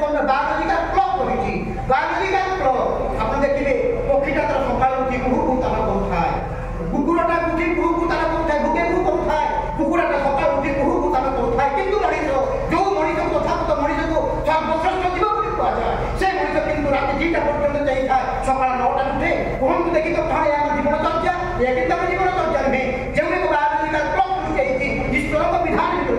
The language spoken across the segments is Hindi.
देखो बायोलॉजिकल क्लॉक रही बायोलॉजिकल क्लॉक आप देखिए पक्षीटा तर सकाल उठी कुहू कुहू तार करुଥାଏ कुकुरटा उठी कुहू कुहू तार करुଥାଏ भुके कुहू करुଥାଏ कुकुरटा सकाल उठी कुहू कुहू तार करुଥାଏ किंतु मनीष जो मनीष तथा तो मनीष को सर्वश्रेष्ठ जीव बोली कहा जाए से मनीष किंतु रात 2टा पर्यंत जाई था सकाल 9टा उठे कहूँ देखी तो कहा यार जीवन चर्चा या किंतु जीवन चर्चा नुहे जो बायोलॉजिकल क्लॉक रही ईश्वर को विधान कर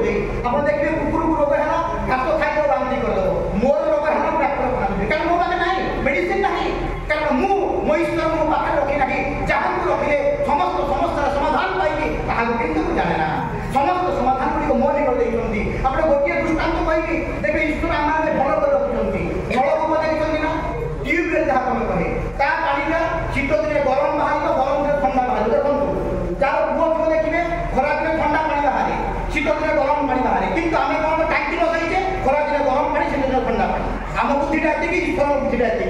आप देखिए कुकुर को रोग है घास खाई बांधी कर मोर रोग है डाक्टर खाना कारण मो पाखे ना मेडिसिन ना कारण मो ईश्वर मो पाखे रखी ना जहाँ को रखिले समस्त समस्या समाधान पाई किंतु जाने ना समस्त समाधान गुड़ी मो निकल आप गोटे दृष्टांत कही देखिए ईश्वर आम भल कर रखुच्च नलकूप देखते ना ट्यूबवेल जहाँ तुम कहे ता पानीटा शीत दिन गरम बाहर गरम दिन ठंडा बाहर देखो जार पुओ देखिए खरा दिन ठंडा पानी बाहर शीत दिन गरम पानी बाहर किंतु आम कौन टांकी बसाइचे खरा दिन गरम पानी शीत दिन ठंडा पानी आम बुद्धिटा एति ईश्वर बुद्धिटा एति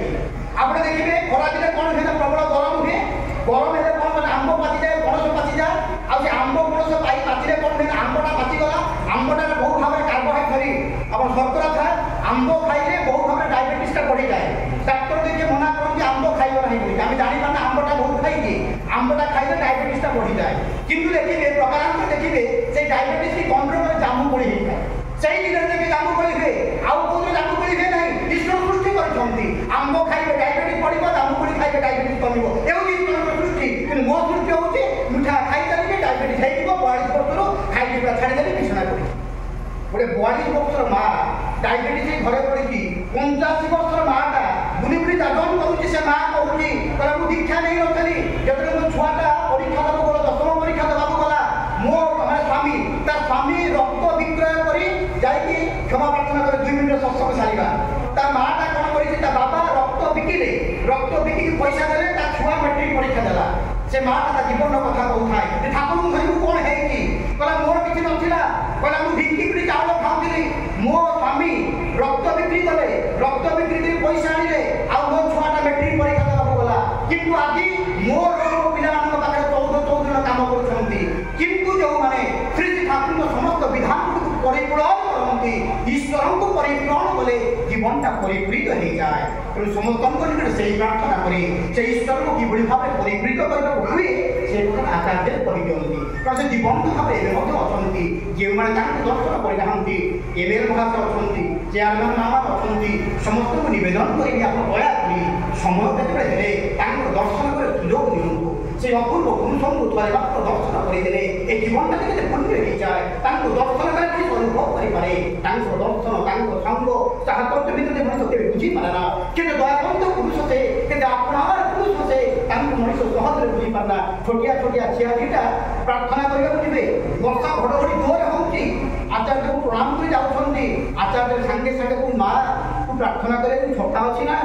आप देखिए खरा दिन कौन है प्रबल गरम हुए गरम है कौन मैंने आंब पाची जाए पणस पाची जाए आज आंब पणस पाचिले कौन है आंबटा पाचिगला आंबटा बहुत भाव कार्बोहाइड्रेट आप शर्करा थाए आंब खाइले बहुत भाव डायबिटीजटा बढ़ी जाए डाक्तर देखिए मना करते आंब खाइब ना बोली आम जाना आंबटा बहुत खाई आंबटा खाइले डायबिटीजटा बढ़ी जाए किंतु देखिए प्रकारांतर देखिए से डायबिटीज की कंट्रोल में जामु कोड़ी होता है से दिन देखिए जामु कोड़ी हुए आउ कौन जामु कोड़ी हुए ना ईश्वर सृष्टि करछंती आंब खाइले डायबिटीज बढ़िबो जामु कोड़ी खाइले डायबिटीज कमिबो एवं ईश्वर सृष्टि किंतु मो सृष्टि होची मिठा खाई चलिए डायबिटीज हेइबो 42 वर्षरो खाइले छाड़ी देली बिछना पड़ी गोटे 42 वर्षर माँ डायबिटीज घरे पड़ी 85 वर्षर माँटा बुली बुली दादन करुच्ची से माँ कहूँ कहला मुझे दीक्षा नहीं रखी जब मो छुआटा परीक्षा देव गला 10म परीक्षा देवाक गला मो स्वामी ता स्वामी रक्त विक्रय कर क्षमा प्रार्थना कर 2 मिनट सत्संग सारिबा ता माँटा कौन कर बाबा रक्त बिकिले रक्त बिकिक पैसा देले ता छुआ मैट्रिक परीक्षा देला से माँटा जीवन कथा कहूए ठाकुर धरु कौन है कहला मोर किसी नथिला कहला मु ढिंकी पिटी चाउल खाऊली मो स्वामी रक्त बिक्री कले रक्त बिक्री पैसा आनिले आ मो छुआटा मैट्रिक परीक्षा देवाक गला किंतु आज मो रोग पिला पाखे 14 जन काम करछंती किंतु जो माने श्री ठाकुर समस्त विधान को परिपूर्ण करती ईश्वर को परिपूर्ण कले जीवनटा परिपूरित हो जाए तेणु समस्त निकट से प्रार्थना करे से ईश्वर को किभली भाव परिपूरित करने हुए से आचार्य करते कारण जीवन भाव अच्छी जो मैंने दर्शन करना एमएल महाशय अच्छा चेयरमैन मामा अच्छा समस्त को नवेदन करी आप दयाकोरी समय केतने दर्शन कर सुजोग दिंतु से अपूर्व पुरुषों को थोड़े मात्र दर्शन करदे ए जीवन के पुण्य हो जाए दर्शन कर अनुभव करें दर्शन संग साहचर्य भितर मनुष्य के बुझीपारे ना कि दयावंत पुरुष से कि अपनार पुरुष से मनुष्य सहज बुझी पारना छोटिया छोटिया झीटा प्रार्थना करने वर्षा घड़घड़ी जोर होची आचार्य को प्रणाम कर जाऊँगी आचार्य सांगे सांगे को माँ को प्रार्थना करे छटा अच्छी ना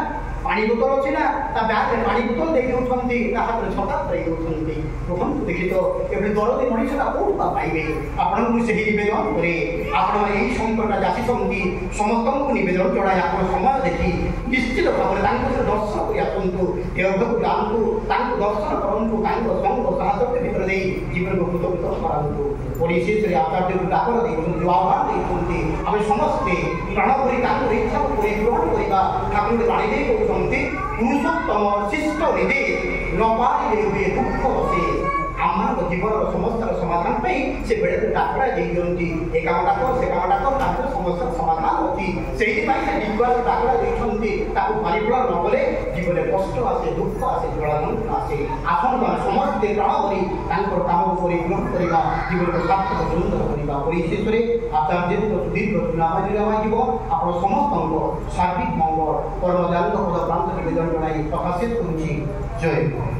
पानी बोतल अच्छी ना ब्याग में पानी बोतल देखते हाथ में छटा देखते कहूँ देखी तो ये दरदी मनीषा कौटा पाइबे आपन नवेदन करे आप संकट जाती समस्त को नवेदन चढ़ाई आप समय देखी निश्चित भाव में दर्शन कर आसतु देवघर जातु दर्शन करूँ संग साहचर्य भितर जीवन को कृतकृत करातु परिशेष आचार्य को डाकर जो आह्वान देखते आम समस्ते प्राण कर इच्छा को परिग्रहण करवा ठाकुर बाणी कहते पुरुषोत्तम शिष्ट निधे न पारे हुए दुख बसे आम जीवन समस्या समाधान से बेड़े डाकरा दिखती ए काम डाक से काम डाक समस्या समाधान अच्छी से विश्वास डाकरा देखते परिपूर्ण न कले जीवन कष्ट आसे दुख आसे जलाधन आसे आसन समस्ते प्राण कर काम को परिपूर्ण करवा जीवन को सार्थक सुंदर करवा परिशेष आचार्य सुदीर्घ चुनाव आप समस्त सार्विक मंगल कर्मजान पद प्रांत निवेदन जन प्रकाशित करुच्ची जय।